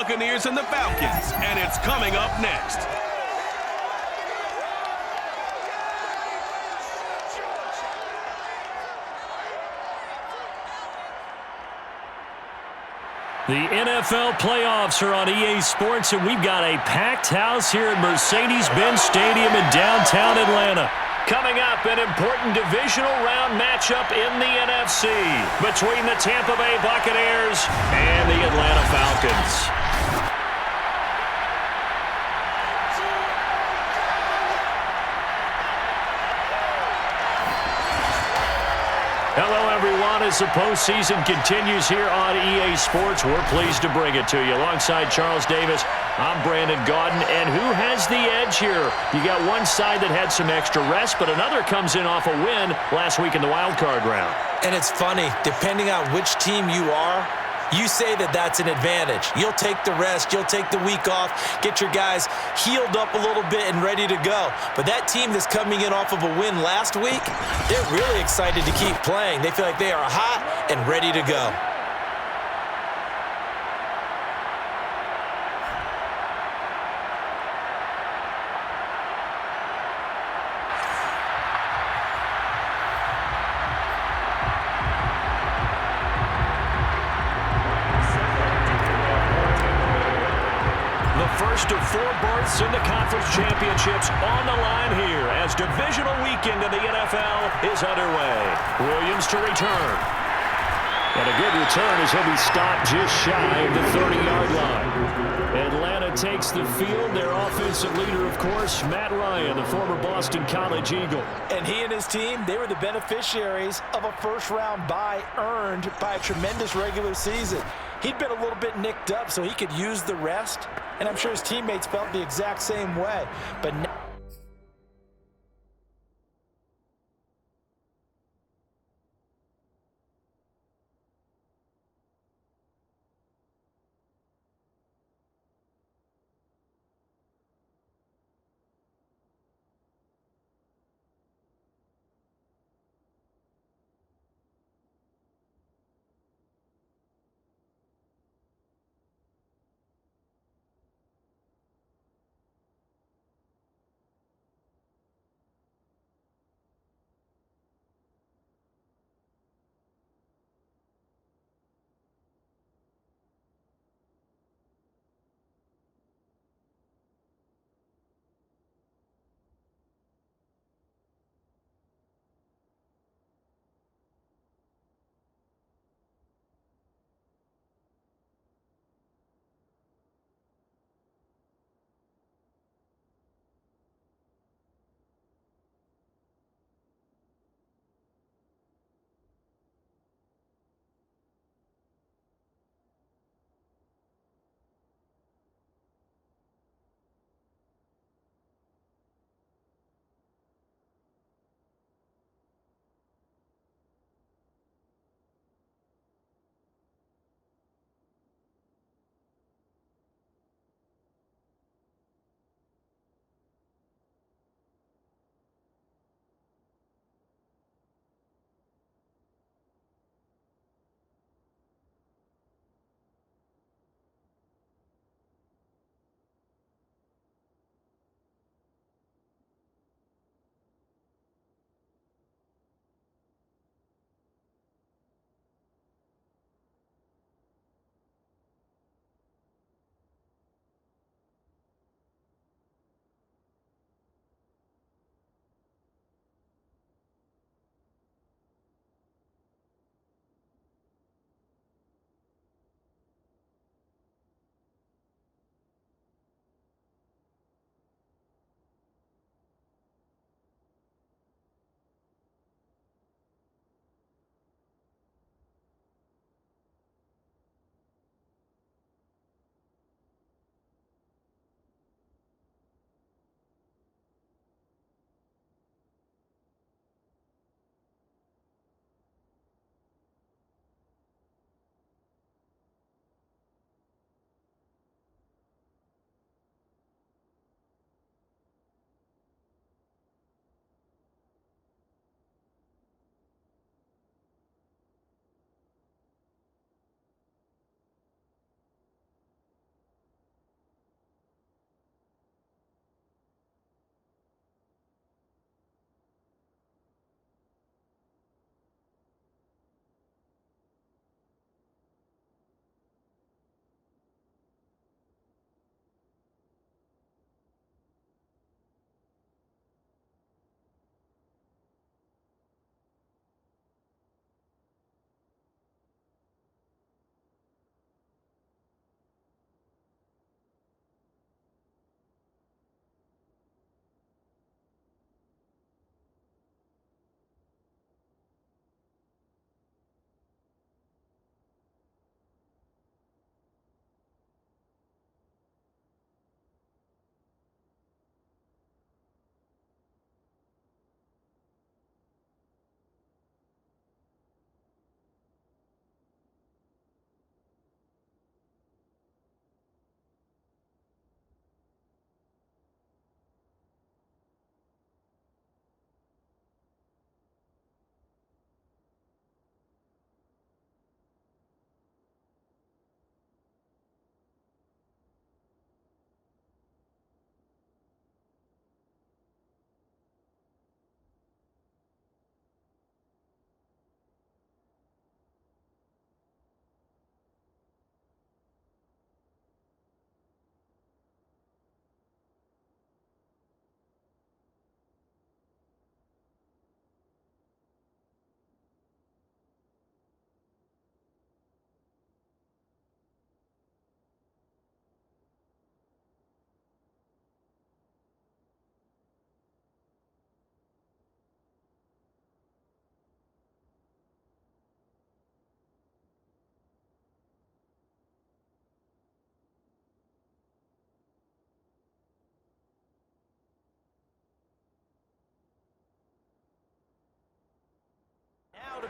Buccaneers and the Falcons, and it's coming up next. The NFL playoffs are on EA Sports, and we've got a packed house here at Mercedes-Benz Stadium in downtown Atlanta. Coming up, an important divisional round matchup in the NFC between the Tampa Bay Buccaneers and the Atlanta Falcons. Hello, everyone. As the postseason continues here on EA Sports, we're pleased to bring it to you. Alongside Charles Davis, I'm Brandon Gaudin. And who has the edge here? You got one side that had some extra rest, but another comes in off a win last week in the wild card round. And it's funny, depending on which team you are, you say that that's an advantage. You'll take the rest. You'll take the week off, get your guys healed up a little bit and ready to go. But that team that's coming in off of a win last week, they're really excited to keep playing. They feel like they are hot and ready to go. First of 4 berths in the conference championships on the line here as divisional weekend in the NFL is underway. Williams to return. And a good return as he'll be stopped just shy of the 30-yard line. Atlanta takes the field. Their offensive leader, of course, Matt Ryan, the former Boston College Eagle. And he and his team, they were the beneficiaries of a first-round bye earned by a tremendous regular season. He'd been a little bit nicked up, so he could use the rest. And I'm sure his teammates felt the exact same way. But now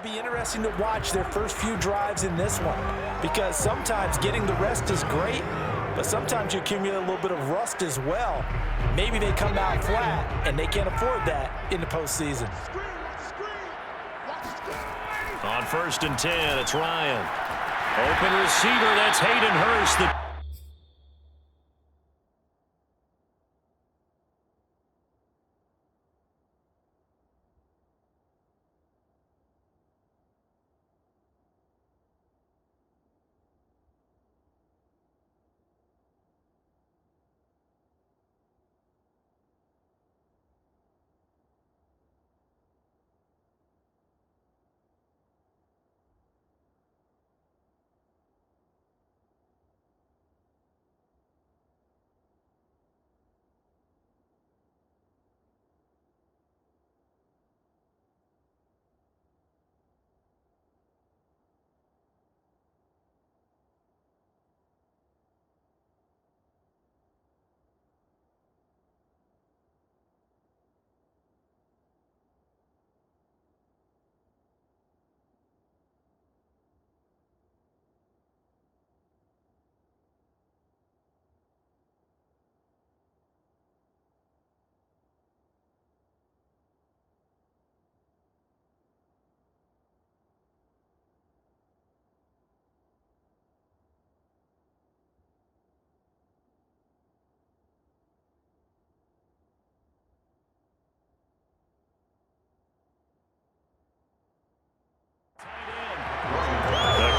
be interesting to watch their first few drives in this one, because sometimes getting the rest is great, but sometimes you accumulate a little bit of rust as well. Maybe they come out flat, and they can't afford that in the postseason. On 1st and 10, it's Ryan. Open receiver, that's Hayden Hurst.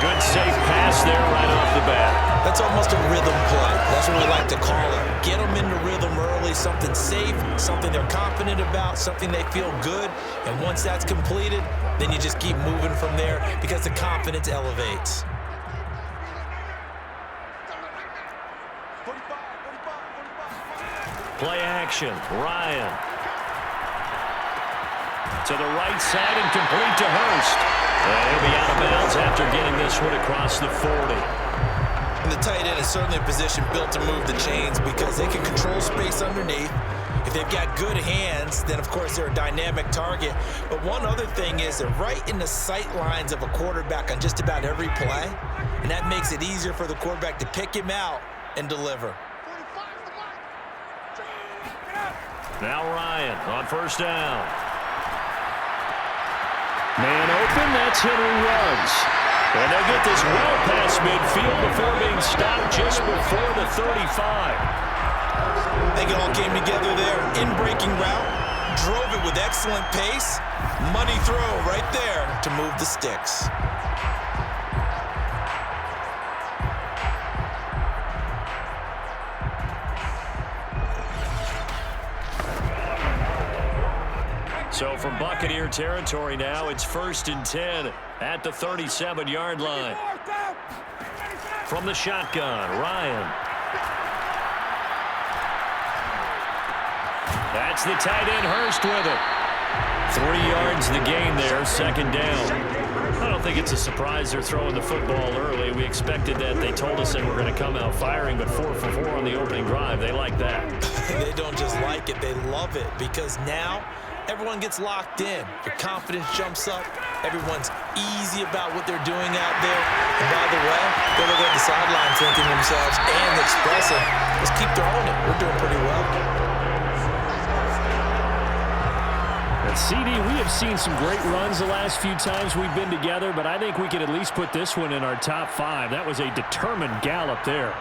Good safe pass there right off the bat. That's almost a rhythm play. That's what we like to call it. Get them into rhythm early, something safe, something they're confident about, something they feel good. And once that's completed, then you just keep moving from there because the confidence elevates. Play action, Ryan. To the right side and complete to Hurst. And he'll be out of bounds after getting this one across the 40. And the tight end is certainly a position built to move the chains because they can control space underneath. If they've got good hands, then of course they're a dynamic target. But one other thing is they're right in the sight lines of a quarterback on just about every play. And that makes it easier for the quarterback to pick him out and deliver. Now Ryan on 1st down. Man open, that's Henry Ruggs. And they'll get this well past midfield before being stopped just before the 35. I think it all came together there. In-breaking route, drove it with excellent pace. Money throw right there to move the sticks. So from Buccaneer territory now, it's 1st and 10 at the 37-yard line. From the shotgun, Ryan. That's the tight end Hurst with it. 3 yards the gain there, 2nd down. I don't think it's a surprise they're throwing the football early. We expected that. They told us they were going to come out firing, but 4 for 4 on the opening drive. They like that. They don't just like it, they love it, because now everyone gets locked in. Their confidence jumps up. Everyone's easy about what they're doing out there. And by the way, they're looking at the sideline thinking themselves and expressing, let's keep throwing it. We're doing pretty well. And CD, we have seen some great runs the last few times we've been together, but I think we could at least put this one in our top 5. That was a determined gallop there.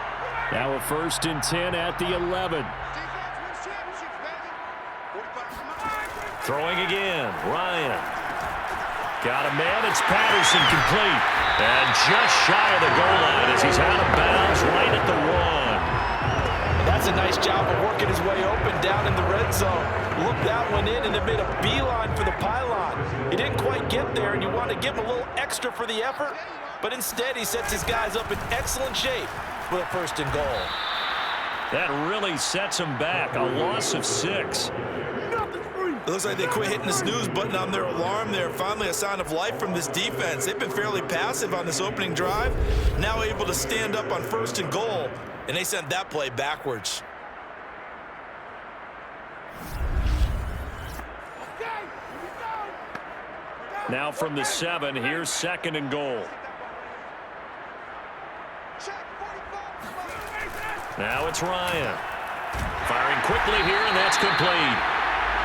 Now a 1st and 10 at the 11. Throwing again, Ryan. Got a man, it's Patterson complete. And just shy of the goal line as he's out of bounds right at the 1. That's a nice job of working his way open down in the red zone. Looked that one in and then made a beeline for the pylon. He didn't quite get there, and you want to give him a little extra for the effort, but instead he sets his guys up in excellent shape with a 1st and goal. That really sets him back, a loss of 6. It looks like they quit hitting the snooze button on their alarm there. Finally a sign of life from this defense. They've been fairly passive on this opening drive. Now able to stand up on 1st and goal, and they sent that play backwards. Now from the 7, here's 2nd and goal. Now it's Ryan. Firing quickly here, and that's complete.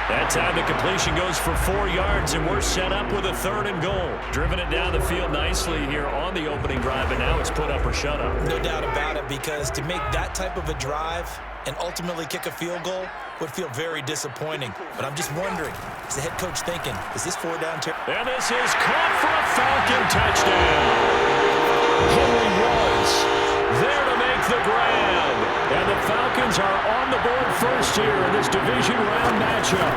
That time the completion goes for 4 yards, and we're set up with a 3rd and goal. Driven it down the field nicely here on the opening drive, and now it's put up or shut up. No doubt about it, because to make that type of a drive and ultimately kick a field goal would feel very disappointing. But I'm just wondering, is the head coach thinking, is this 4-down territory? And this is caught for a Falcon touchdown. Henry was there to make the grab. And the Falcons are on the board first here in this division round matchup.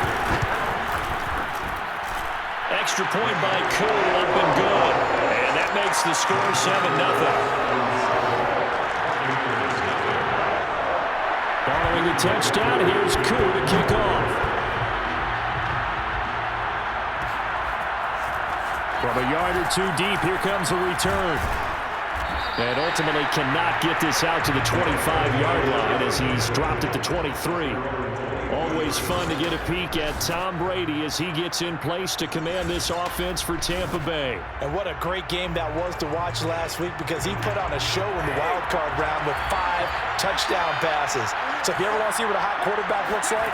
Extra point by Cool, up and good. And that makes the score 7-0. Following the touchdown, here's Cool to kick off. From a yard or 2 deep, here comes a return. And ultimately cannot get this out to the 25-yard line as he's dropped at the 23. Always fun to get a peek at Tom Brady as he gets in place to command this offense for Tampa Bay. And what a great game that was to watch last week, because he put on a show in the wild card round with 5 touchdown passes. So if you ever want to see what a hot quarterback looks like,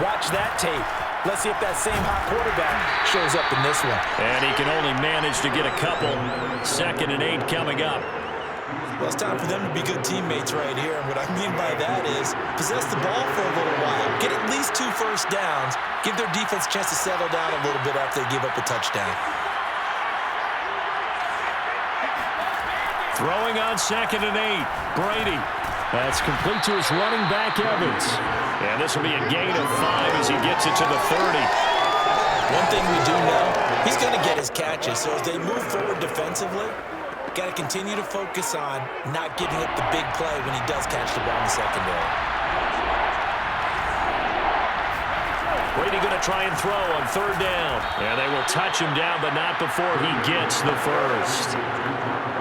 watch that tape. Let's see if that same hot quarterback shows up in this one. And he can only manage to get a couple. 2nd and 8 coming up. Well, it's time for them to be good teammates right here. And what I mean by that is possess the ball for a little while. Get at least 2 first downs. Give their defense a chance to settle down a little bit after they give up a touchdown. Throwing on 2nd and 8. Brady. That's complete to his running back, Evans. And this will be a gain of 5 as he gets it to the 30. One thing we do know, he's going to get his catches. So as they move forward defensively, got to continue to focus on not giving up the big play when he does catch the ball in the secondary. Brady going to try and throw on 3rd down. And they will touch him down, but not before he gets the first.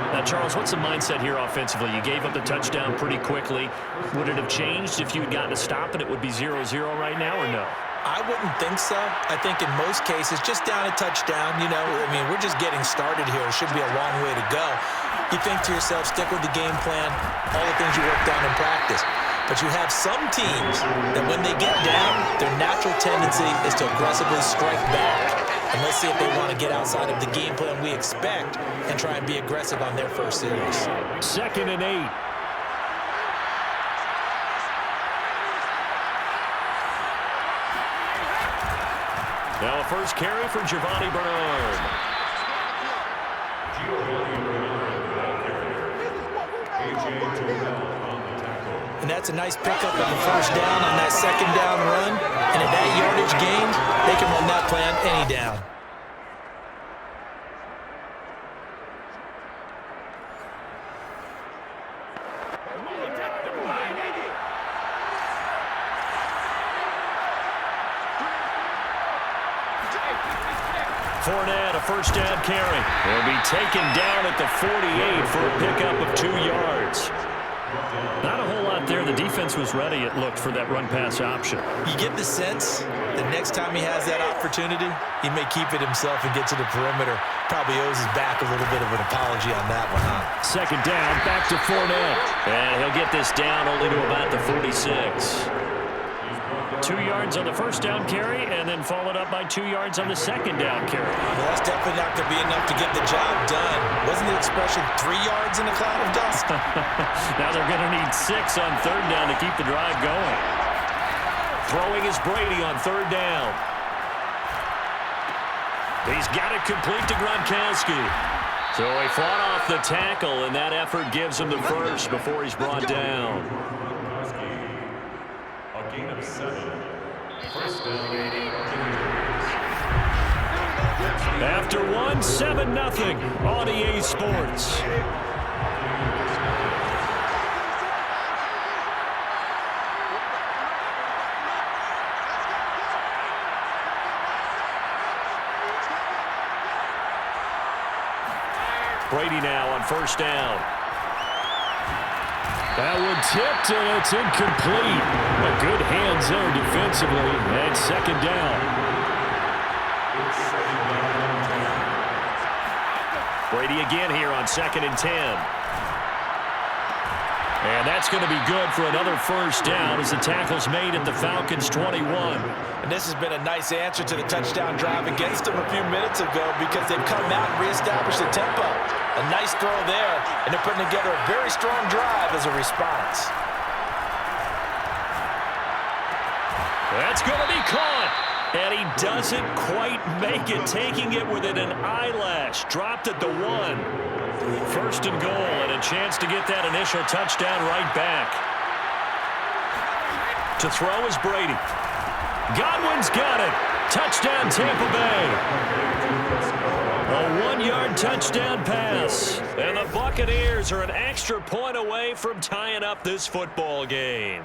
Now, Charles, what's the mindset here offensively? You gave up the touchdown pretty quickly. Would it have changed if you had gotten a stop and it would be 0-0 right now, or no? I wouldn't think so. I think in most cases, just down a touchdown, we're just getting started here. It should be a long way to go. You think to yourself, stick with the game plan, all the things you worked on in practice. But you have some teams that when they get down, their natural tendency is to aggressively strike back. And let's see if they want to get outside of the game plan we expect and try and be aggressive on their first series. 2nd and 8. Now a first carry for Giovanni Bernard. And that's a nice pickup of the first down on that 2nd down run. And at that yardage gain, they can run that plan any down. Fournette, a first down carry. He'll be taken down at the 48 for a pickup of 2 yards. Not a whole lot there. The defense was ready, it looked, for that run-pass option. You get the sense that next time he has that opportunity, he may keep it himself and get to the perimeter. Probably owes his back a little bit of an apology on that one, huh? 2nd down, back to Fournette. And he'll get this down only to about the 46. 2 yards on the first down carry, and then followed up by 2 yards on the 2nd down carry. Well, that's definitely not going to be enough to get the job done. Wasn't the expression 3 yards in a cloud of dust? Now they're going to need 6 on 3rd down to keep the drive going. Throwing is Brady on 3rd down. He's got it complete to Gronkowski. So he fought off the tackle, and that effort gives him the first before he's brought down. A gain of 7. First down. After 7-0 on EA Sports. Brady now on first down. That one tipped, and it's incomplete. A good hands there defensively, and 2nd down. Brady again here on 2nd and 10. And that's going to be good for another first down as the tackle's made at the Falcons' 21. And this has been a nice answer to the touchdown drive against them a few minutes ago because they've come out and reestablished the tempo. A nice throw there, and they're putting together a very strong drive as a response. That's going to be caught. And he doesn't quite make it, taking it within an eyelash. Dropped at the 1. 1st and goal, and a chance to get that initial touchdown right back. To throw is Brady. Godwin's got it. Touchdown, Tampa Bay. A 1-yard touchdown pass. And the Buccaneers are an extra point away from tying up this football game.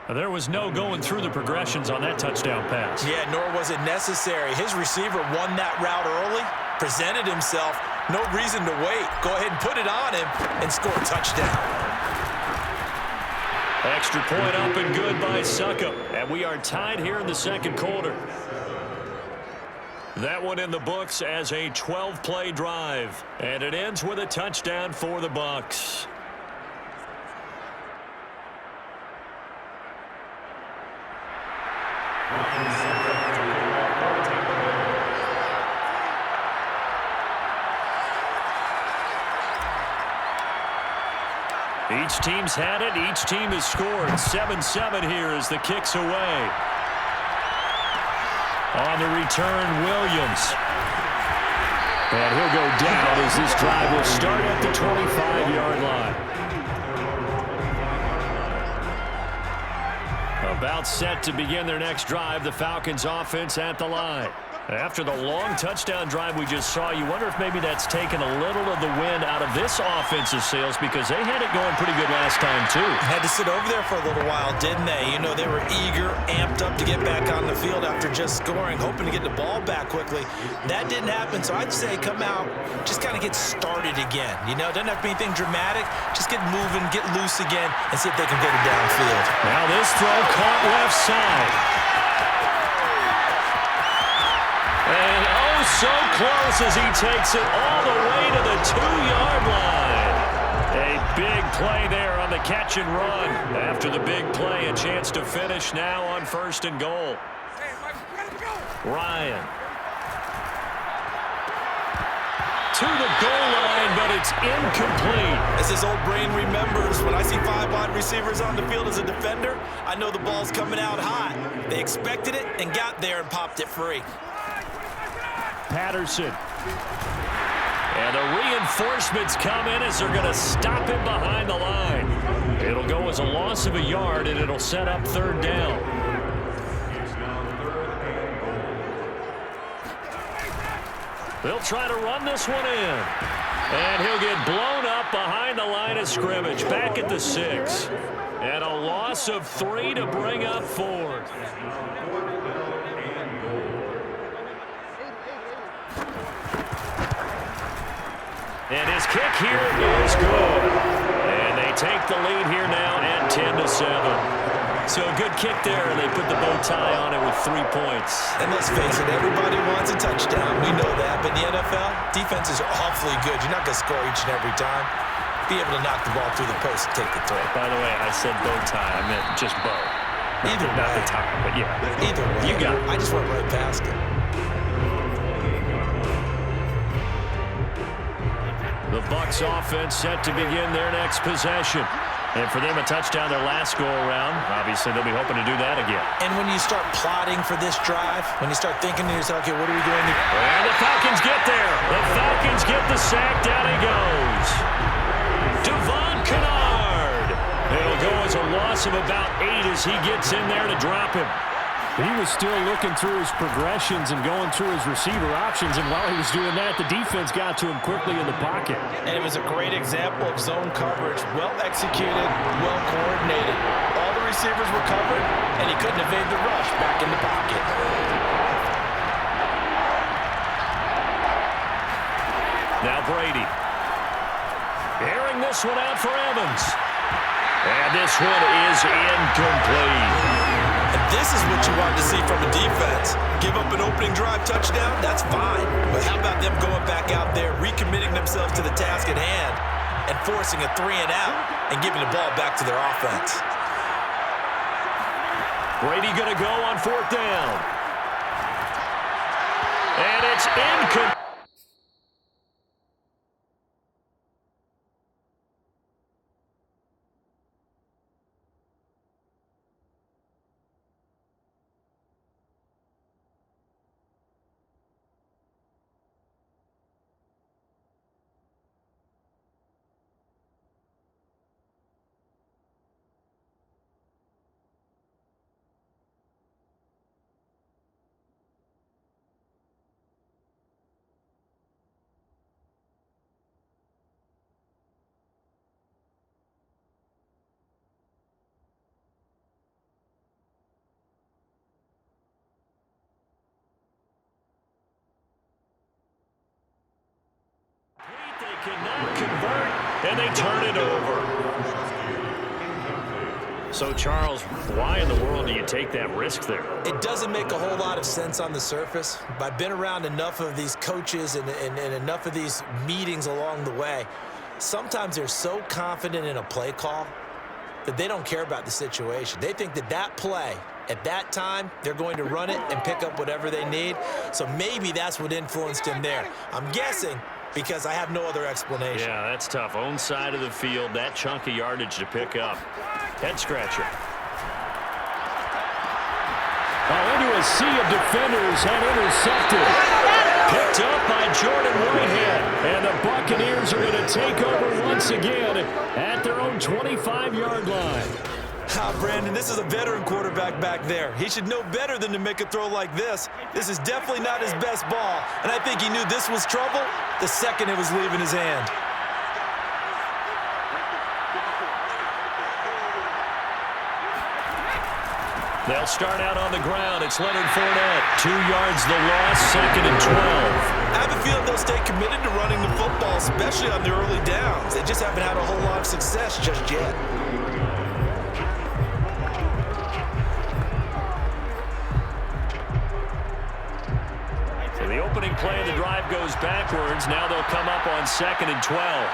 There was no going through the progressions on that touchdown pass. Yeah, nor was it necessary. His receiver won that route early, presented himself, no reason to wait. Go ahead and put it on him and score a touchdown. Extra point up and good by Succop. And we are tied here in the second quarter. That one in the books as a 12-play drive. And it ends with a touchdown for the Bucs. Each team's had it. Each team has scored. 7-7 here as the kick's away. On the return, Williams. And he'll go down as this drive will start at the 25-yard line. About set to begin their next drive, the Falcons offense at the line. After the long touchdown drive we just saw, you wonder if maybe that's taken a little of the wind out of this offensive sails because they had it going pretty good last time too. Had to sit over there for a little while, didn't they? You know, they were eager, amped up to get back on the field after just scoring, hoping to get the ball back quickly. That didn't happen, so I'd say come out, just kind of get started again. You know, doesn't have to be anything dramatic. Just get moving, get loose again, and see if they can get it downfield. Now this throw caught left side. And oh, so close as he takes it all the way to the 2-yard line. A big play there on the catch and run. After the big play, a chance to finish now on 1st and goal. Ryan. To the goal line, but it's incomplete. As his old brain remembers, when I see 5 wide receivers on the field as a defender, I know the ball's coming out hot. They expected it and got there and popped it free. Patterson. And the reinforcements come in as they're going to stop him behind the line. It'll go as a loss of a yard, and it'll set up 3rd down. They'll try to run this one in. And he'll get blown up behind the line of scrimmage, back at the 6. And a loss of 3 to bring up 4. And his kick here is good. And they take the lead here now at 10-7. So a good kick there, and they put the bow tie on it with 3 points. And let's face it, everybody wants a touchdown. We know that. But in the NFL, defenses are awfully good. You're not going to score each and every time. Be able to knock the ball through the post and take the throw. By the way, I said bow tie. I meant just bow. Either way. Not the tie, but yeah. Either way. You got it. I just went right past it. The Bucs offense set to begin their next possession. And for them, a touchdown their last go-around. Obviously, they'll be hoping to do that again. And when you start plotting for this drive, when you start thinking to yourself, okay, what are we going to do? And the Falcons get there. The Falcons get the sack. Down he goes. Devon Kennard. It'll go as a loss of about 8 as he gets in there to drop him. He was still looking through his progressions and going through his receiver options, and while he was doing that, the defense got to him quickly in the pocket. And it was a great example of zone coverage. Well executed, well coordinated. All the receivers were covered, and he couldn't evade the rush back in the pocket. Now Brady. Airing this one out for Evans. And this one is incomplete. And This is what you want to see from a defense. Give up an opening drive touchdown, that's fine. But how about them going back out there, recommitting themselves to the task at hand, and forcing a 3-and-out and giving the ball back to their offense? Brady going to go on 4th down. And it's incomplete. They cannot convert, and they turn it over. So, Charles, why in the world do you take that risk there? It doesn't make a whole lot of sense on the surface, but I've been around enough of these coaches and enough of these meetings along the way. Sometimes they're so confident in a play call that they don't care about the situation. They think that that play, at that time, they're going to run it and pick up whatever they need. So maybe that's what influenced him there. I'm guessing because I have no other explanation. Yeah, that's tough. Own side of the field, that chunk of yardage to pick up. Head scratcher. Into a sea of defenders and intercepted. Picked up by Jordan Whitehead. And the Buccaneers are going to take over once again at their own 25-yard line. Brandon, this is a veteran quarterback back there. He should know better than to make a throw like this. This is definitely not his best ball, and I think he knew this was trouble the second it was leaving his hand. They'll start out on the ground. It's Leonard Fournette. 2 yards the loss, 2nd and 12. I have a feeling they'll stay committed to running the football, especially on the early downs. They just haven't had a whole lot of success just yet. So the opening play of the drive goes backwards. Now they'll come up on 2nd and 12.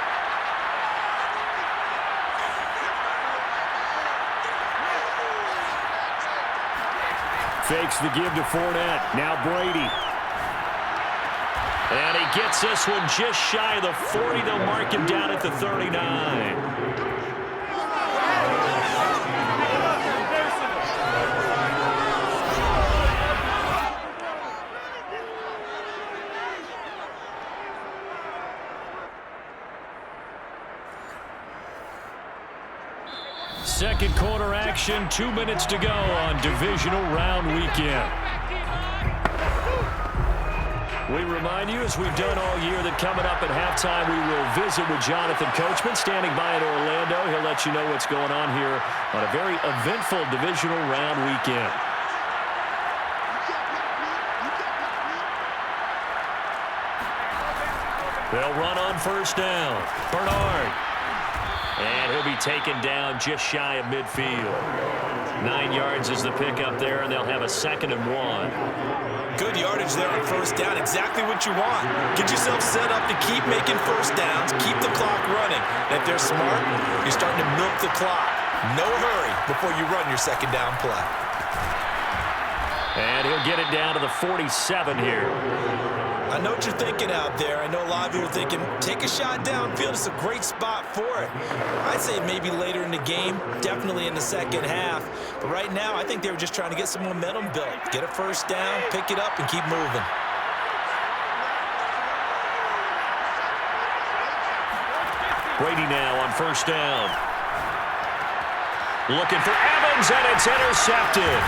Fakes the give to Fournette. Now Brady. And he gets this one just shy of the 40. They'll mark him down at the 39. Second quarter action, 2 minutes to go on divisional round weekend. We remind you, as we've done all year, that coming up at halftime, we will visit with Jonathan Coachman, standing by in Orlando. He'll let you know what's going on here on a very eventful divisional round weekend. They'll run on 1st down. Bernard. And he'll be taken down just shy of midfield. 9 yards is the pickup there, and they'll have a 2nd and 1. Good yardage there on 1st down. Exactly what you want. Get yourself set up to keep making 1st downs, keep the clock running. And if they're smart, you're starting to milk the clock. No hurry before you run your 2nd down play. And he'll get it down to the 47 here. I know what you're thinking out there. I know a lot of you are thinking, take a shot downfield. It's a great spot for it. I'd say maybe later in the game, definitely in the second half. But right now, I think they were just trying to get some momentum built. Get a 1st down, pick it up, and keep moving. Brady now on 1st down. Looking for Evans, and it's intercepted.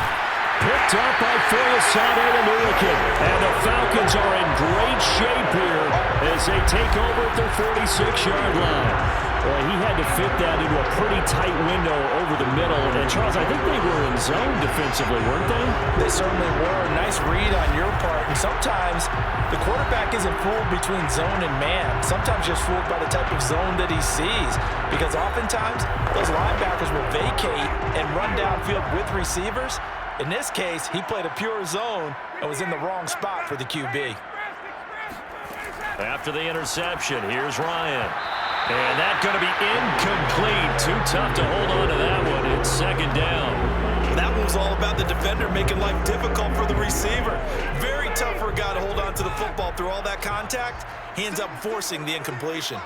Picked up by Foyesade and Hurricane. And the Falcons are in great shape here as they take over at their 46-yard line. Well, he had to fit that into a pretty tight window over the middle. And, Charles, I think they were in zone defensively, weren't they? They certainly were. Nice read on your part. And sometimes the quarterback isn't fooled between zone and man. Sometimes just fooled by the type of zone that he sees. Because oftentimes those linebackers will vacate and run downfield with receivers. In this case, he played a pure zone and was in the wrong spot for the QB. After the interception, here's Ryan. And that's going to be incomplete. Too tough to hold on to that one. It's second down. That one was all about the defender making life difficult for the receiver. Very tough for a guy to hold on to the football through all that contact. He ends up forcing the incompletion.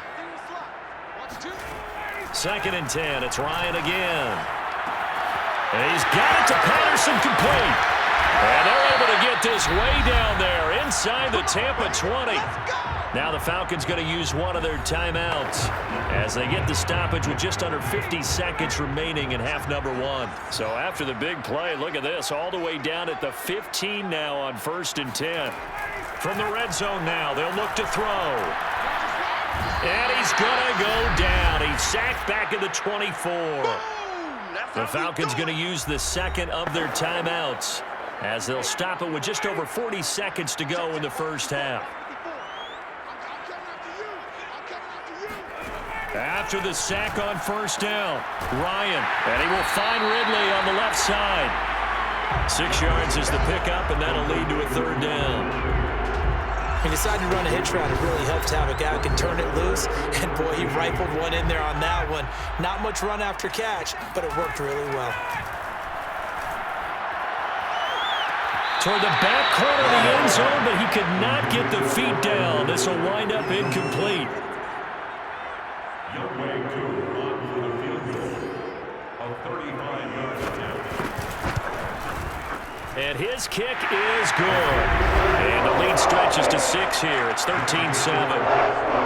Second and 10. It's Ryan again. And he's got it to Patterson, complete. And they're able to get this way down there inside the Tampa 20. Now the Falcons going to use one of their timeouts as they get the stoppage with just under 50 seconds remaining in half number one. So after the big play, look at this, all the way down at the 15 now on 1st and 10. From the red zone now, they'll look to throw. And he's going to go down. He's sacked back at the 24. The Falcons going to use the second of their timeouts as they'll stop it with just over 40 seconds to go in the first half. After the sack on 1st down, Ryan, and he will find Ridley on the left side. 6 yards is the pickup, and that'll lead to a 3rd down. He decided to run a hitch route. It really helps to have a guy who can turn it loose. And, boy, he rifled one in there on that one. Not much run after catch, but it worked really well. Toward the back corner of the end zone, but he could not get the feet down. This will wind up incomplete. Young way to run for the field goal of 35 yards down. And his kick is good. And the lead stretches to 6 here. It's 13-7.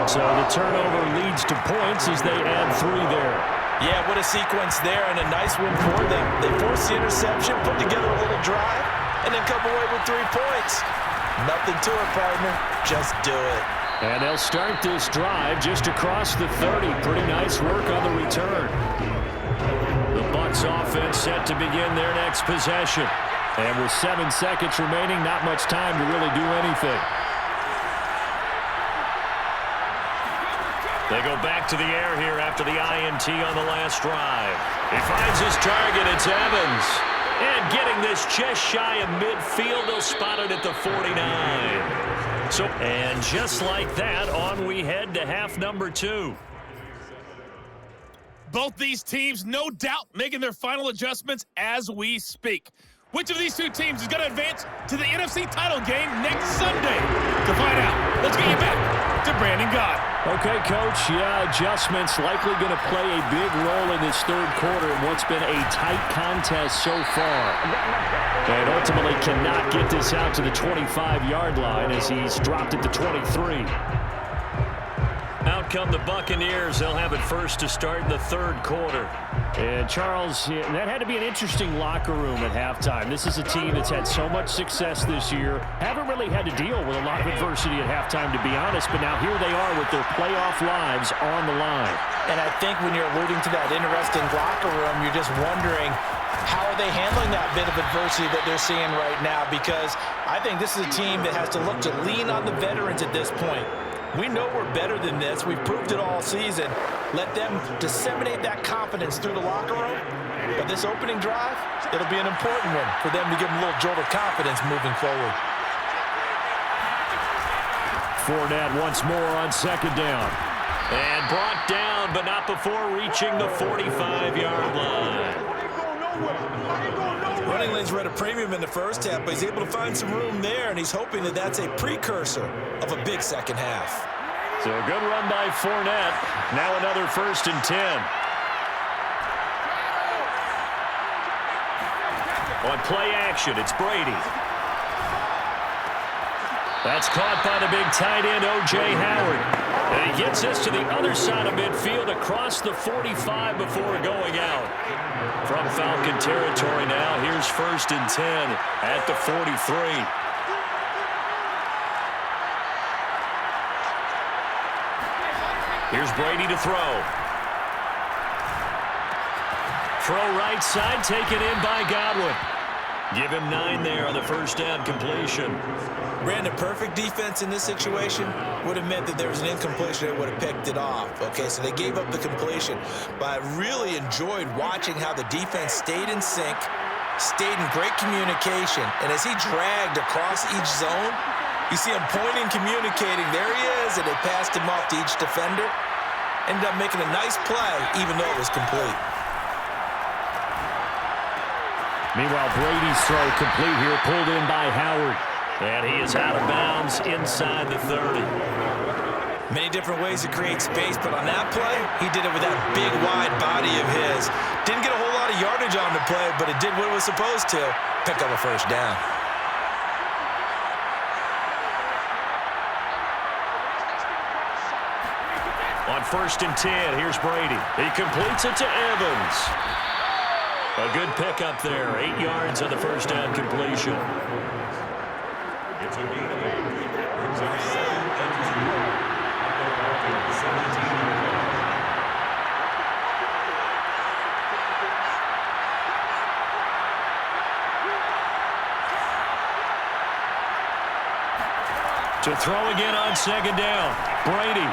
So the turnover leads to points as they add 3 there. Yeah, what a sequence there, and a nice win for them. They forced the interception, put together a little drive, and then come away with 3 points. Nothing to it, partner. Just do it. And they'll start this drive just across the 30. Pretty nice work on the return. The Bucs offense set to begin their next possession. And with 7 seconds remaining, not much time to really do anything. They go back to the air here after the INT on the last drive. He finds his target. It's Evans. And getting this just shy of midfield, they'll spot it at the 49. And just like that, on we head to half number 2. Both these teams, no doubt, making their final adjustments as we speak. Which of these two teams is going to advance to the NFC title game next Sunday? To find out, let's get you back to Brandon Gott. Okay, Coach, yeah, adjustments likely going to play a big role in this 3rd quarter in what's been a tight contest so far. And ultimately cannot get this out to the 25-yard line as he's dropped at the 23. Out come the Buccaneers. They'll have it first to start in the 3rd quarter. And Charles, that had to be an interesting locker room at halftime. This is a team that's had so much success this year. Haven't really had to deal with a lot of adversity at halftime, to be honest. But now here they are with their playoff lives on the line. And I think when you're alluding to that interesting locker room, you're just wondering, how are they handling that bit of adversity that they're seeing right now? Because I think this is a team that has to look to lean on the veterans at this point. We know we're better than this. We've proved it all season. Let them disseminate that confidence through the locker room. But this opening drive, it'll be an important one for them to give them a little jolt of confidence moving forward. Fournette once more on 2nd down. And brought down, but not before reaching the 45-yard line. Running lanes were at a premium in the first half, but he's able to find some room there, and he's hoping that that's a precursor of a big second half. So a good run by Fournette. Now another 1st and 10. On play action, it's Brady. That's caught by the big tight end, O.J. Howard. And he gets this to the other side of midfield across the 45 before going out. From Falcon territory now, here's 1st and 10 at the 43. Here's Brady to throw. Throw right side, taken in by Godwin. Give him 9 there on the 1st down completion. Brandon, perfect defense in this situation would have meant that there was an incompletion that would have picked it off. Okay, so they gave up the completion. But I really enjoyed watching how the defense stayed in sync, stayed in great communication, and as he dragged across each zone, you see him pointing, communicating. There he is, and they passed him off to each defender. Ended up making a nice play, even though it was complete. Meanwhile, Brady's throw complete here, pulled in by Howard. And he is out of bounds inside the 30. Many different ways to create space, but on that play, he did it with that big, wide body of his. Didn't get a whole lot of yardage on the play, but it did what it was supposed to, pick up a first down. On 1st and 10, here's Brady. He completes it to Evans. A good pickup there, 8 yards on the first down completion. It's a gain of 8. Brings up 7th and 2. The Falcons 17. To throw again on 2nd down. Brady.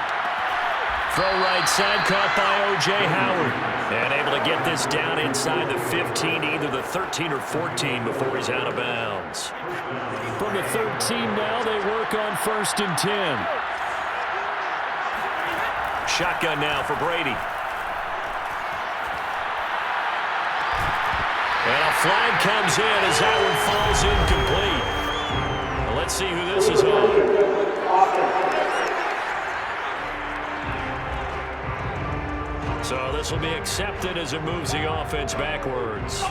Throw right side, caught by O.J. Howard. And able to get this down inside the 15, either the 13 or 14 before he's out of bounds. From the 13 now, they work on 1st and 10. Shotgun now for Brady. And a flag comes in as Howard falls incomplete. Well, let's see who this is on. So this will be accepted as it moves the offense backwards.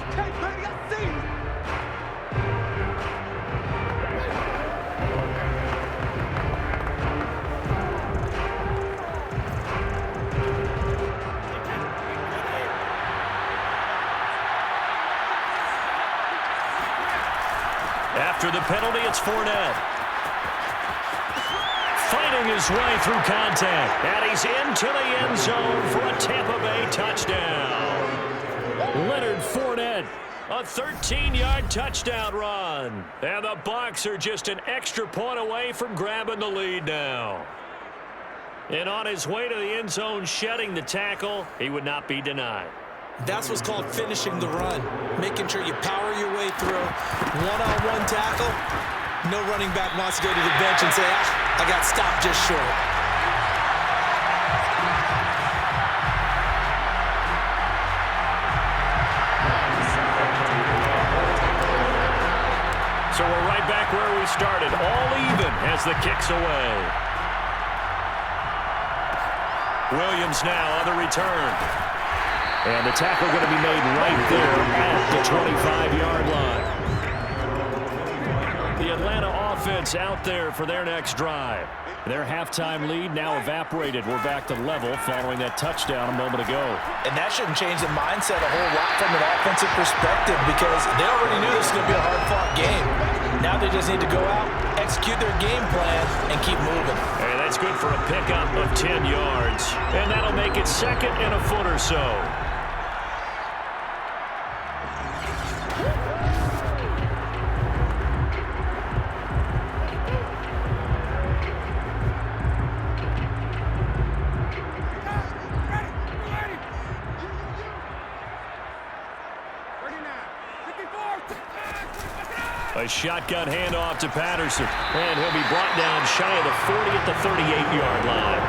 After the penalty, it's Fournette. Fighting his way through contact. And he's into the end zone for a Tampa Bay touchdown. Leonard Fournette. A 13-yard touchdown run. And the Bucs are just an extra point away from grabbing the lead now. And on his way to the end zone, shedding the tackle, he would not be denied. That's what's called finishing the run. Making sure you power your way through. One-on-one tackle. No running back wants to go to the bench and say, I got stopped just short. So we're right back where we started. All even as the kick's away. Williams now on the return. And the tackle going to be made right there at the 25-yard line. The Atlanta offense out there for their next drive. Their halftime lead now evaporated. We're back to level following that touchdown a moment ago. And that shouldn't change the mindset a whole lot from an offensive perspective because they already knew this was going to be a hard-fought game. Now they just need to go out, execute their game plan, and keep moving. Hey, that's good for a pickup of 10 yards. And that'll make it 2nd and a foot or so. A shotgun handoff to Patterson. And he'll be brought down shy of the 40 at the 38-yard line.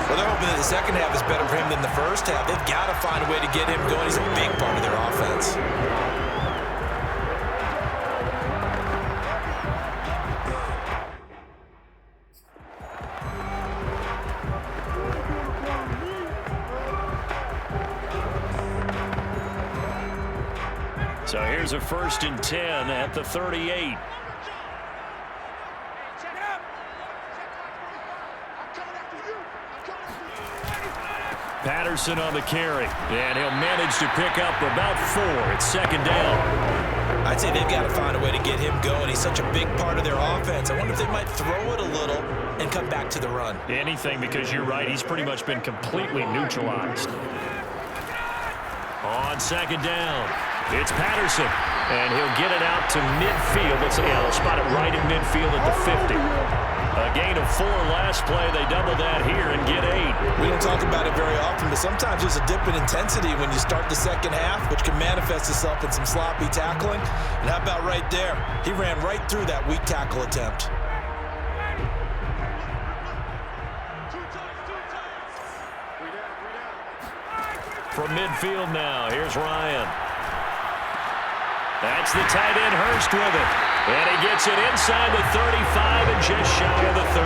Well, they're hoping that the second half is better for him than the first half. They've got to find a way to get him going. He's a big part of their offense. So here's a 1st and 10 at the 38. Patterson on the carry. And he'll manage to pick up about 4. It's 2nd down. I'd say they've got to find a way to get him going. He's such a big part of their offense. I wonder if they might throw it a little and come back to the run. Anything, because you're right. He's pretty much been completely neutralized. On 2nd down, it's Patterson. And he'll get it out to midfield. They'll spot it right in midfield at the 50. A gain of 4 last play. They double that here and get 8. We don't talk about it very often, but sometimes there's a dip in intensity when you start the second half, which can manifest itself in some sloppy tackling. And how about right there? He ran right through that weak tackle attempt. From midfield now, here's Ryan. That's the tight end Hurst with it. And he gets it inside the 35 and just shy of the 30.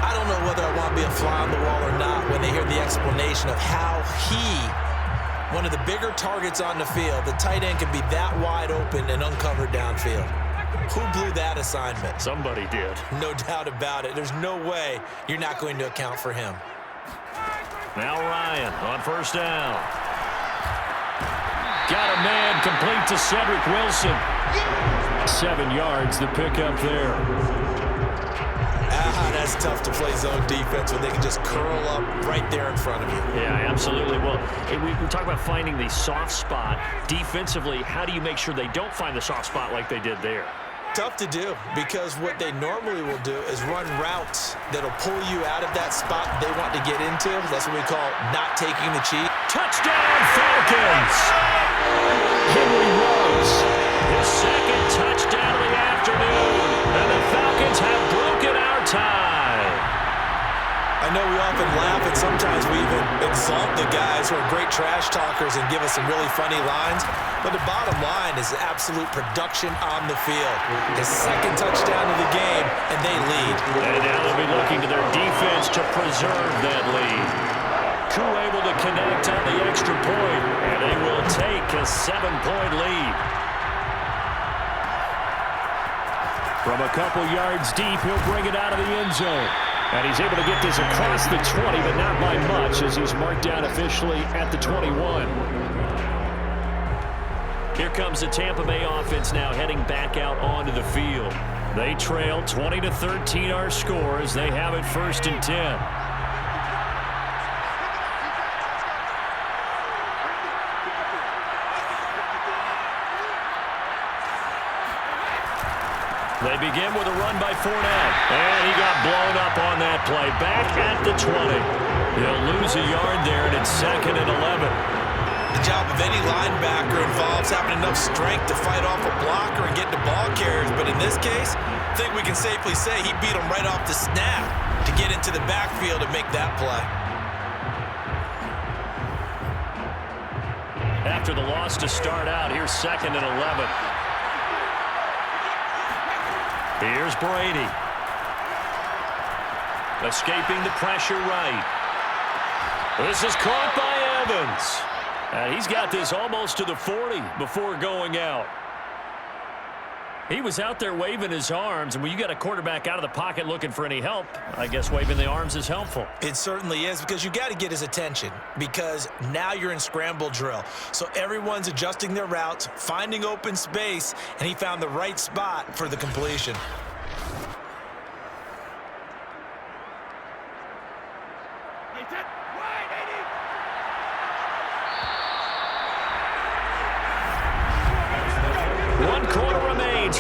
I don't know whether I want to be a fly on the wall or not when they hear the explanation of how one of the bigger targets on the field, the tight end, can be that wide open and uncovered downfield. Who blew that assignment? Somebody did. No doubt about it. There's no way you're not going to account for him. Now Ryan on first down. Got a man complete to Cedric Wilson. 7 yards, the pickup there. That's tough to play zone defense when they can just curl up right there in front of you. Yeah, absolutely. Well, we talk about finding the soft spot. Defensively, how do you make sure they don't find the soft spot like they did there? Tough to do, because what they normally will do is run routes that'll pull you out of that spot they want to get into. That's what we call not taking the cheat. Touchdown, Falcons! Henry Ruggs, his second touchdown of the afternoon, and the Falcons have broken our tie. I know we often laugh, and sometimes we even exalt the guys who are great trash talkers and give us some really funny lines, but the bottom line is absolute production on the field. His second touchdown of the game, and they lead. And now they'll be looking to their defense to preserve that lead. Koo able to connect on the extra point, and they will take a 7-point lead. From a couple yards deep, he'll bring it out of the end zone. And he's able to get this across the 20, but not by much, as he's marked down officially at the 21. Here comes the Tampa Bay offense now heading back out onto the field. They trail 20-13 our score as they have it 1st and 10. They begin with a run by Fournette. And he got blown up on that play. Back at the 20. He'll lose a yard there, and it's 2nd and 11. The job of any linebacker involves having enough strength to fight off a blocker and get to ball carriers. But in this case, I think we can safely say he beat him right off the snap to get into the backfield and make that play. After the loss to start out, here's 2nd and 11. Here's Brady. Escaping the pressure right. This is caught by Evans. And he's got this almost to the 40 before going out. He was out there waving his arms, and when you got a quarterback out of the pocket looking for any help, I guess waving the arms is helpful. It certainly is, because you got to get his attention, because now you're in scramble drill. So everyone's adjusting their routes, finding open space, and he found the right spot for the completion.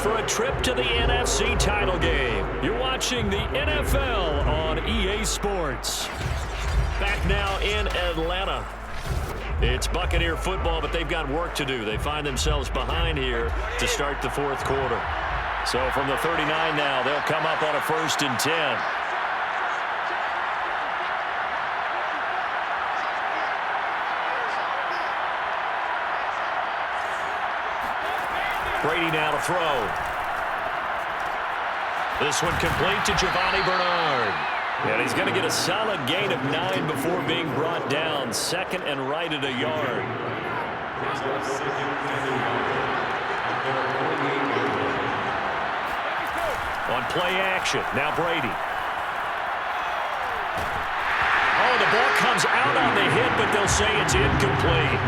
For a trip to the NFC title game. You're watching the NFL on EA Sports. Back now in Atlanta. It's Buccaneer football, but they've got work to do. They find themselves behind here to start the 4th quarter. So from the 39 now, they'll come up on a 1st and 10. Brady now to throw. This one complete to Giovanni Bernard. And he's going to get a solid gain of 9 before being brought down. 2nd and right at a yard. On play action, now Brady. Oh, the ball comes out on the hit, but they'll say it's incomplete.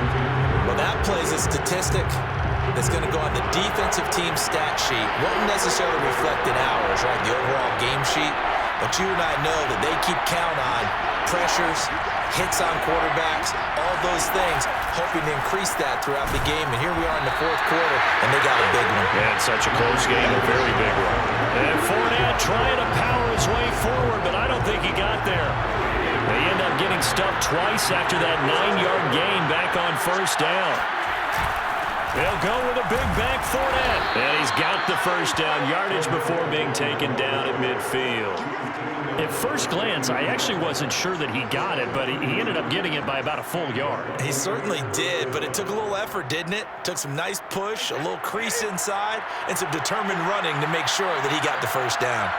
Well, that plays a statistic that's going to go on the defensive team stat sheet. Won't necessarily reflect in ours, right, the overall game sheet. But you and I know that they keep count on pressures hits on quarterbacks, all those things, hoping to increase that throughout the game. And here we are in the fourth quarter, and they got a big one. And such a close game, a very big one. And Fournette trying to power his way forward, but I don't think he got there. They end up getting stuffed twice after that 9-yard gain back on first down. They'll go with a big back Fournette. And he's got the first down yardage before being taken down at midfield. At first glance, I actually wasn't sure that he got it, but he ended up getting it by about a full yard. He certainly did, but it took a little effort, didn't it? Took some nice push, a little crease inside, and some determined running to make sure that he got the first down.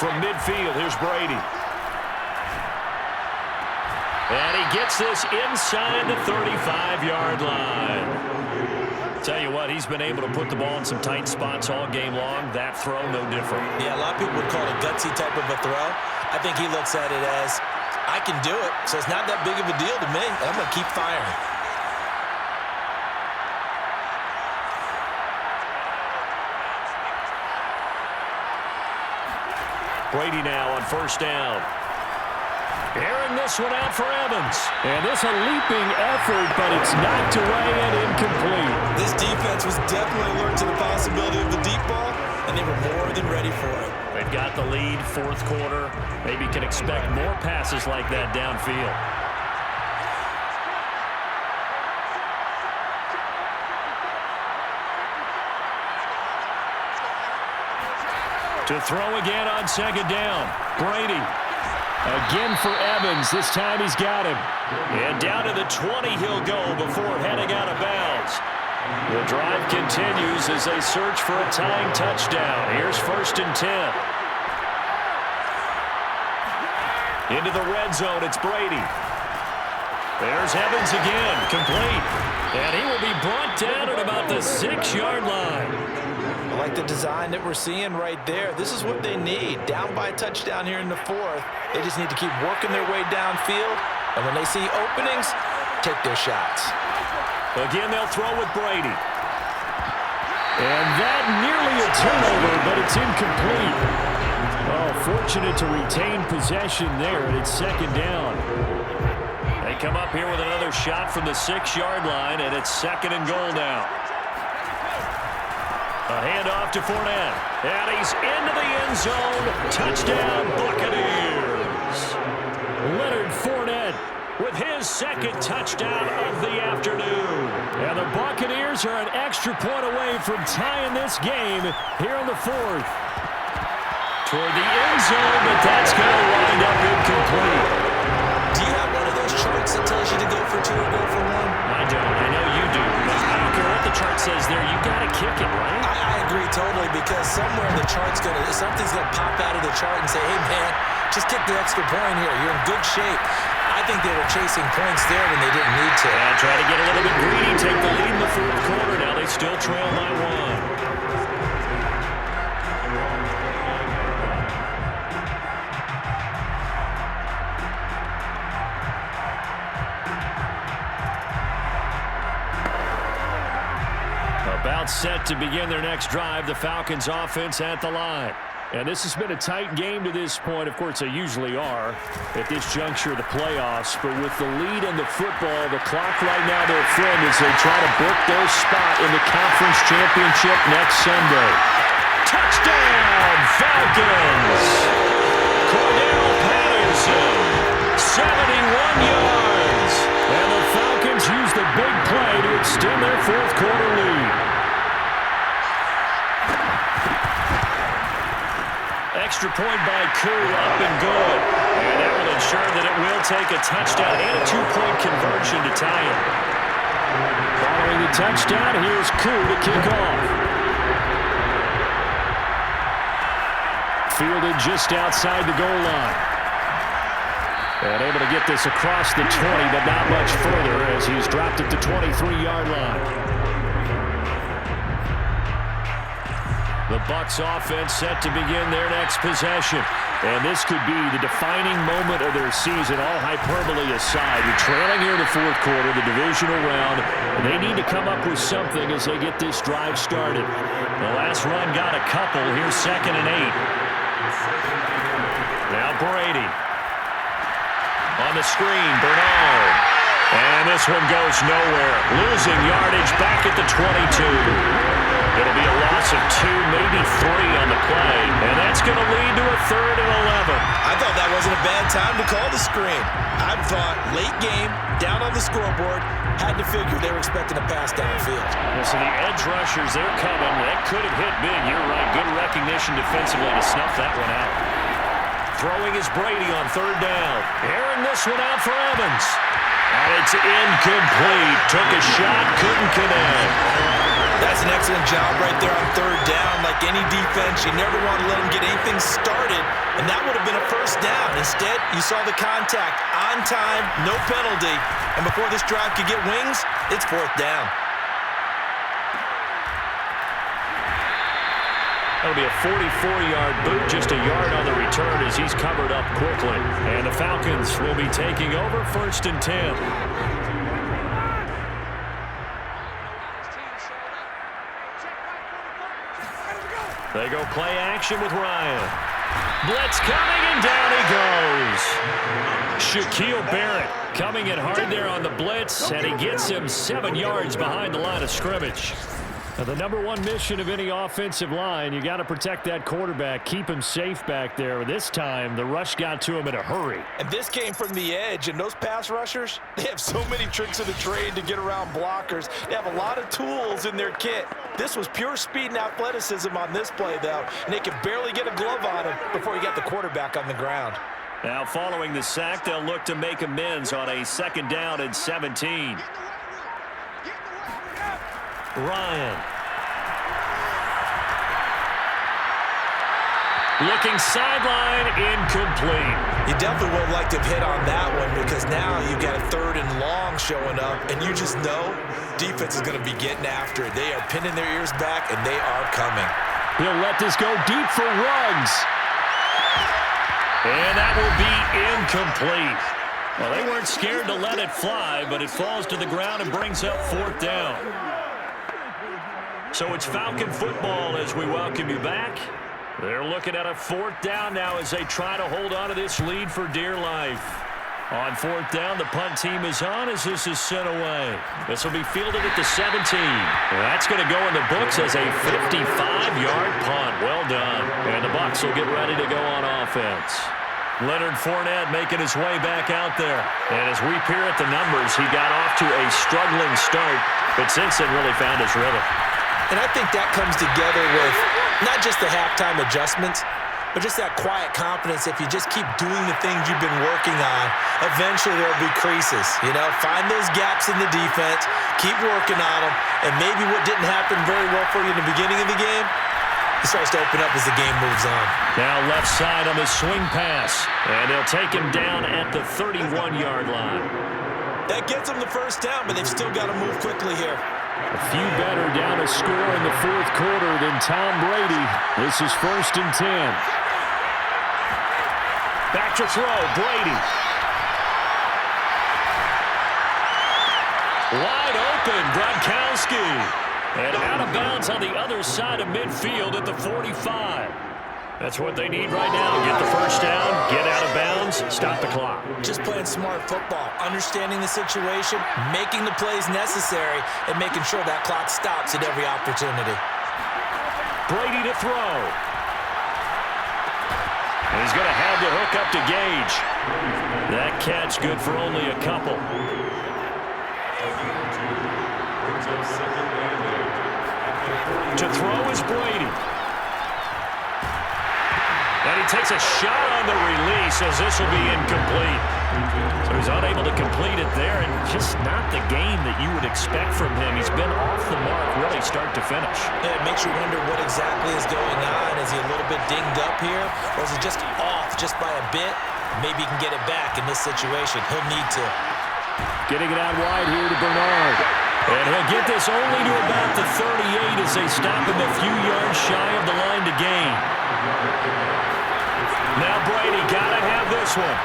From midfield, here's Brady. And he gets this inside the 35-yard line. Tell you what, he's been able to put the ball in some tight spots all game long. That throw, no different. Yeah, a lot of people would call it a gutsy type of a throw. I think he looks at it as, I can do it, so it's not that big of a deal to me. I'm going to keep firing. Brady now on first down. Airing this one out for Evans. And this a leaping effort, but it's knocked away and incomplete. This defense was definitely alert to the possibility of the deep ball, and they were more than ready for it. They've got the lead, fourth quarter. Maybe can expect more passes like that downfield. To throw again on second down. Brady. Again for Evans. This time he's got him. And down to the 20 he'll go before heading out of bounds. The drive continues as they search for a tying touchdown. Here's 1st and 10. Into the red zone, it's Brady. There's Evans again, complete. And he will be brought down at about the 6-yard line. I like the design that we're seeing right there. This is what they need. Down by a touchdown here in the fourth. They just need to keep working their way downfield. And when they see openings, take their shots. Again, they'll throw with Brady. And that nearly a turnover, but it's incomplete. Oh, fortunate to retain possession there, and it's second down. They come up here with another shot from the 6-yard line, and it's 2nd and goal now. A handoff to Fournette. And he's into the end zone. Touchdown, Buccaneers. Leonard Fournette with his 2nd touchdown of the afternoon. And the Buccaneers are an extra point away from tying this game here in the fourth. Toward the end zone, but that's going to wind up incomplete. Do you have one of those charts that tells you to go for 2 or go for 1? I don't. I know you do. But I don't care what the chart says there. You got to kick it, right? I agree totally, because somewhere the chart's something's gonna pop out of the chart and say, hey man, just kick the extra point here. You're in good shape. I think they were chasing points there when they didn't need to. And try to get a little bit greedy, take the lead in the fourth quarter. Now they still trail by 1. About set to begin their next drive. The Falcons offense at the line. And this has been a tight game to this point. Of course, they usually are at this juncture of the playoffs. But with the lead in the football, the clock right now their friend as they try to book their spot in the conference championship next Sunday. Touchdown, Falcons! Cordell Patterson, 71 yards. And the Falcons use the big play to extend their fourth quarter lead. Extra point by Koo, up and good. And that will ensure that it will take a touchdown and a 2-point conversion to tie it. Following the touchdown, here's Koo to kick off. Fielded just outside the goal line. And able to get this across the 20, but not much further as he's dropped it to 23-yard line. The Bucs offense set to begin their next possession. And this could be the defining moment of their season, all hyperbole aside. You're trailing here in the fourth quarter, the divisional round. And they need to come up with something as they get this drive started. The last run got a couple. Here's 2nd and 8. Now Brady. On the screen, Bernard. And this one goes nowhere. Losing yardage back at the 22. It'll be a loss of 2, maybe 3 on the play. And that's going to lead to a 3rd and 11. I thought that wasn't a bad time to call the screen. I thought late game, down on the scoreboard, had to figure they were expecting a pass downfield. Well, so the edge rushers, they're coming. That could have hit big. You're right. Good recognition defensively to snuff that one out. Throwing is Brady on 3rd down. Airing this one out for Evans. And it's incomplete. Took a shot, couldn't connect. That's an excellent job right there on 3rd down. Like any defense, you never want to let them get anything started, and that would have been a 1st down. Instead, you saw the contact on time, no penalty, and before this drive could get wings, it's 4th down. That'll be a 44-yard boot, just a yard on the return as he's covered up quickly. And the Falcons will be taking over 1st and 10. They go play action with Ryan. Blitz coming, and down he goes. Shaquille Barrett coming in hard there on the blitz, and he gets him 7 yards behind the line of scrimmage. Now, the #1 mission of any offensive line, you got to protect that quarterback, keep him safe back there. This time, the rush got to him in a hurry. And this came from the edge, and those pass rushers, they have so many tricks of the trade to get around blockers. They have a lot of tools in their kit. This was pure speed and athleticism on this play, though, and they could barely get a glove on him before he got the quarterback on the ground. Now, following the sack, they'll look to make amends on a 2nd down and 17. Ryan. Looking sideline, incomplete. You definitely would like to have hit on that one because now you've got a 3rd and long showing up, and you just know defense is going to be getting after it. They are pinning their ears back, and they are coming. He'll let this go deep for Ruggs. And that will be incomplete. Well, they weren't scared to let it fly, but it falls to the ground and brings up 4th down. So it's Falcon football as we welcome you back. They're looking at a 4th down now as they try to hold on to this lead for dear life. On 4th down, the punt team is on as this is sent away. This will be fielded at the 17. That's going to go in the books as a 55-yard punt. Well done. And the Bucs will get ready to go on offense. Leonard Fournette making his way back out there. And as we peer at the numbers, he got off to a struggling start, but since then really found his rhythm. And I think that comes together with not just the halftime adjustments, but just that quiet confidence. If you just keep doing the things you've been working on, eventually there'll be creases. You know, find those gaps in the defense, keep working on them, and maybe what didn't happen very well for you in the beginning of the game, it starts to open up as the game moves on. Now left side on the swing pass, and they'll take him down at the 31-yard line. That gets them the 1st down, but they've still got to move quickly here. A few better down a score in the 4th quarter than Tom Brady. This is 1st and 10. Back to throw, Brady. Wide open, Gronkowski. And out of bounds on the other side of midfield at the 45. That's what they need right now. Get the 1st down, get out of bounds, stop the clock. Just playing smart football, understanding the situation, making the plays necessary, and making sure that clock stops at every opportunity. Brady to throw. And he's going to have the hook up to Gage. That catch good for only a couple. To throw is Brady. And he takes a shot on the release as this will be incomplete. So he's unable to complete it there, and just not the game that you would expect from him. He's been off the mark really start to finish. Yeah, it makes you wonder what exactly is going on. Is he a little bit dinged up here, or is he just off just by a bit? Maybe he can get it back in this situation. He'll need to. Getting it out wide here to Bernard. And he'll get this only to about the 38 as they stop him a few yards shy of the line to gain. Now Brady. this one.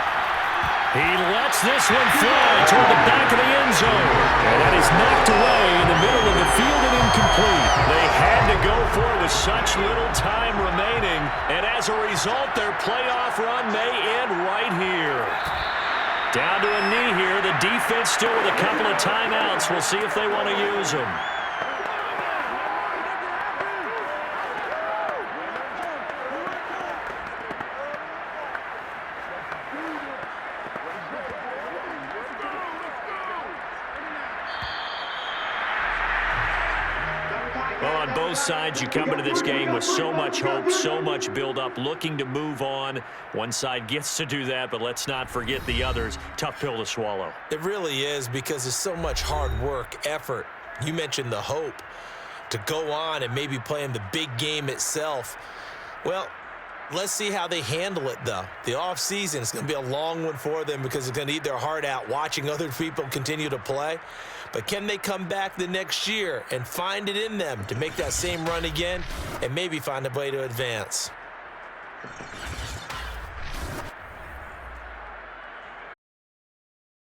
He lets this one fly toward the back of the end zone. And that is knocked away in the middle of the field and incomplete. They had to go for it with such little time remaining. And as a result, their playoff run may end right here. Down to a knee here. The defense still with a couple of timeouts. We'll see if they want to use them. Well, on both sides, you come into this game with so much hope, so much build-up, looking to move on. One side gets to do that, but let's not forget the others. Tough pill to swallow. It really is, because there's so much hard work, effort. You mentioned the hope to go on and maybe play in the big game itself. Well, let's see how they handle it, though. The offseason is going to be a long one for them because they're going to eat their heart out watching other people continue to play. But can they come back the next year and find it in them to make that same run again and maybe find a way to advance?